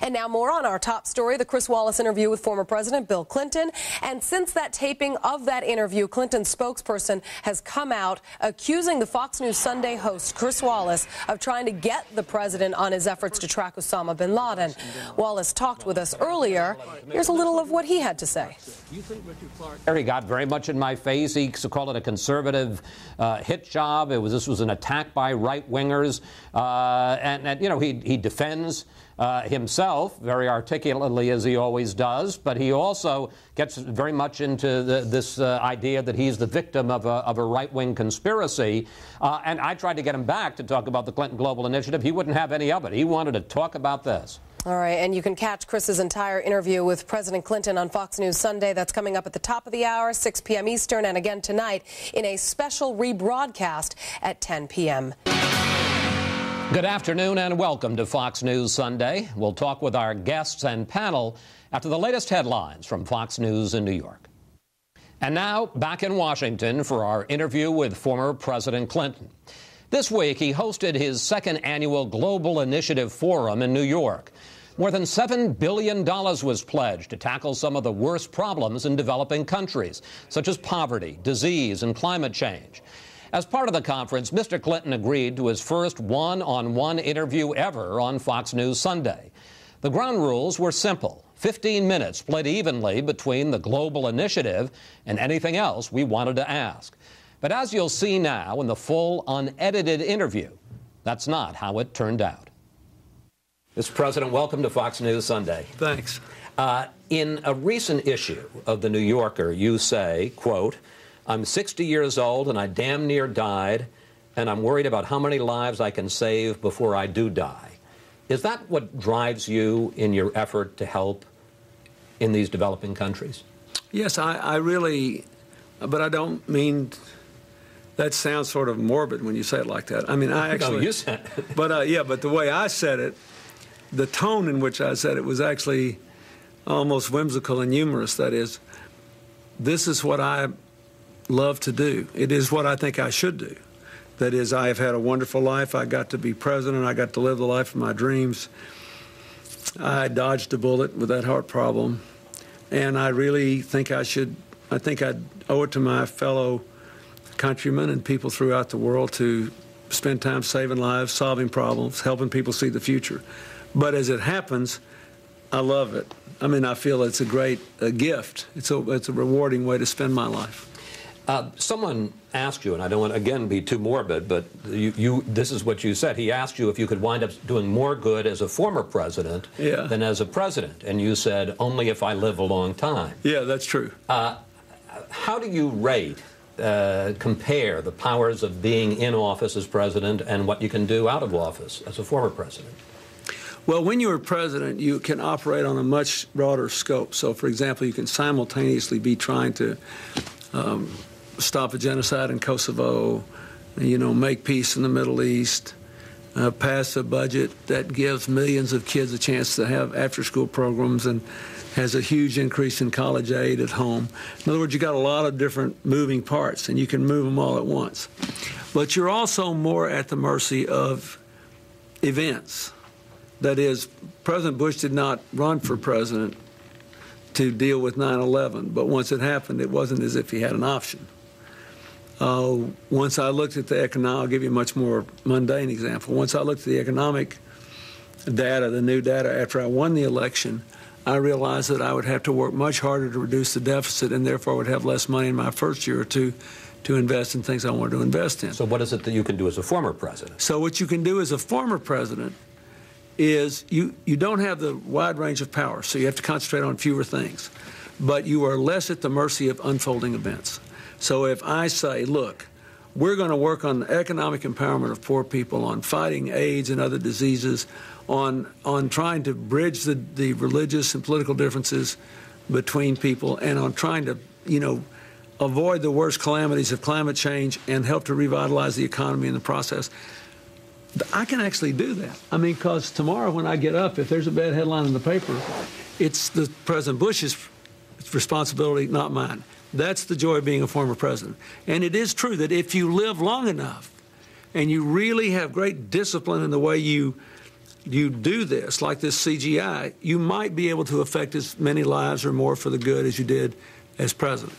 And now more on our top story, the Chris Wallace interview with former President Bill Clinton. And since that taping of that interview, Clinton's spokesperson has come out accusing the Fox News Sunday host, Chris Wallace, of trying to get the president on his efforts to track Osama bin Laden. Wallace talked with us earlier. Here's a little of what he had to say. He got very much in my face. He called it a conservative hit job. This was an attack by right-wingers. And you know, he defends himself very articulately, as he always does, but he also gets very much into this idea that he's the victim of a right-wing conspiracy. And I tried to get him back to talk about the Clinton Global Initiative. He wouldn't have any of it. He wanted to talk about this. All right, and you can catch Chris's entire interview with President Clinton on Fox News Sunday. That's coming up at the top of the hour, 6 p.m. Eastern, and again tonight in a special rebroadcast at 10 p.m. Good afternoon and welcome to Fox News Sunday. We'll talk with our guests and panel after the latest headlines from Fox News in New York. And now, back in Washington for our interview with former President Clinton. This week, he hosted his second annual Global Initiative Forum in New York. More than $7 billion was pledged to tackle some of the worst problems in developing countries, such as poverty, disease, and climate change. As part of the conference, Mr. Clinton agreed to his first one-on-one interview ever on Fox News Sunday. The ground rules were simple: 15 minutes split evenly between the Global Initiative and anything else we wanted to ask. But as you'll see now in the full, unedited interview, that's not how it turned out. Mr. President, welcome to Fox News Sunday. Thanks. In a recent issue of The New Yorker, you say, quote, "I'm 60 years old and I damn near died, and I'm worried about how many lives I can save before I do die." Is that what drives you in your effort to help in these developing countries? Yes, I really, but I don't mean, that sounds sort of morbid when you say it like that. I mean, I actually... No, you said it. But, yeah, but the way I said it, the tone in which I said it was actually almost whimsical and humorous. That is, this is what I love to do. It is what I think I should do. That is, I have had a wonderful life. I got to be president. I got to live the life of my dreams. I dodged a bullet with that heart problem. And I really think I owe it to my fellow countrymen and people throughout the world to spend time saving lives, solving problems, helping people see the future. But as it happens, I love it. I mean, I feel it's a great gift. It's a rewarding way to spend my life. Someone asked you, and I don't want to, again, be too morbid, but this is what you said. He asked you if you could wind up doing more good as a former president than as a president. And you said, only if I live a long time. Yeah, that's true. How do you rate, compare the powers of being in office as president and what you can do out of office as a former president? Well, when you're president, you can operate on a much broader scope. So, for example, you can simultaneously be trying to stop a genocide in Kosovo, make peace in the Middle East, pass a budget that gives millions of kids a chance to have after-school programs and has a huge increase in college aid at home. In other words, you got a lot of different moving parts, and you can move them all at once. But you're also more at the mercy of events. That is, President Bush did not run for president to deal with 9/11, but once it happened, it wasn't as if he had an option. Once I looked at the economic, I'll give you a much more mundane example. Once I looked at the economic data, the new data, after I won the election, I realized that I would have to work much harder to reduce the deficit and therefore would have less money in my first year or two to invest in things I wanted to invest in. So what is it that you can do as a former president? So what you can do as a former president is you don't have the wide range of power, so you have to concentrate on fewer things. But you are less at the mercy of unfolding events. So if I say, look, we're going to work on the economic empowerment of poor people, on fighting AIDS and other diseases, on trying to bridge the religious and political differences between people, and on trying to, avoid the worst calamities of climate change and help to revitalize the economy in the process, I can actually do that. I mean, because tomorrow when I get up, if there's a bad headline in the paper, it's the President Bush's responsibility, not mine. That's the joy of being a former president. And it is true that if you live long enough and you really have great discipline in the way you you do this, like this CGI, you might be able to affect as many lives or more for the good as you did as president.